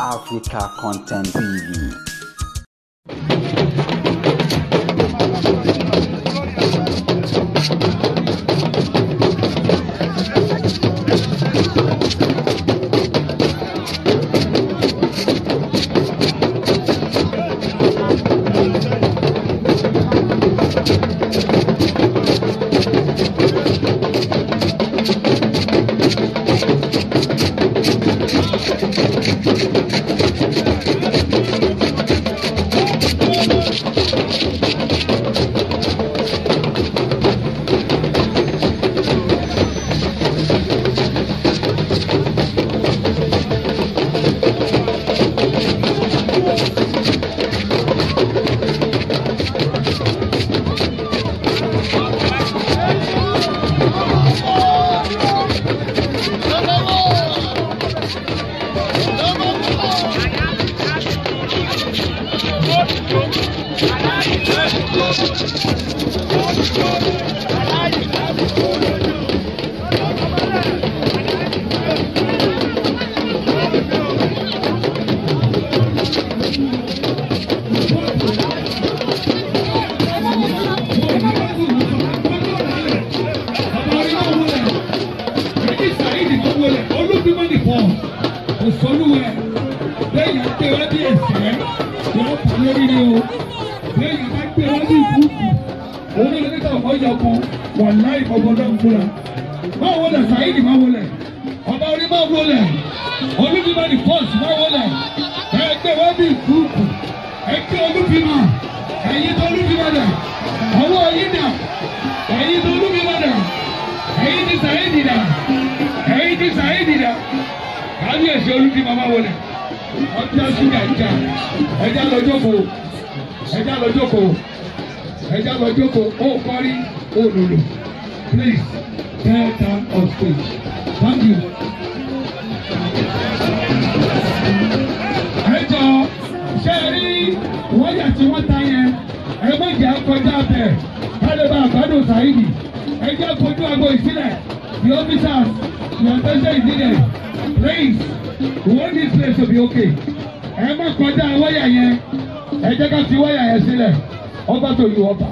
Africa Content TV. Wàláì ọgbọ̀dọ̀ fúnra. Máa wọlé Saidi máa wọlé. Ọba orí máa wọlé. Olúbímọ ní pọ́ọ̀sì máa wọlé. Ẹgbẹ́ wá bí ìkúùkù. Ẹgbẹ́ Olúbímọ. Ẹ̀yin tó Olúbímọ dà. Ọwọ́ yín dà. Ẹ̀yin tó Olúbímọ dà. Ẹ̀yin ti Saidi dà. Ẹ̀yin ti Saidi dà. Kábíyèsí Olúbímọ máa wọlé. Ọjọ́ ṣúgà ìjà. Ẹja lọ jókòó. Ẹja lọ jókòó. Ẹja lọ jókòó. Ó kọrí. Oh no no! Please tear down on stage. Thank you. Ẹ jọ ṣe rí wáyà tí wọ́n ta yẹn ẹ má jẹ́ kọjá bẹ̀ kálíbà àgbàdo Saidi ẹ jẹ́ kojú aago ìsílẹ̀ the officers your attention is needed please we want this place to be okay. Ẹ má kọjá wáyà yẹn ẹ jẹ́ ká fi wáyà yẹn sílẹ̀ ọba tó yù ọba.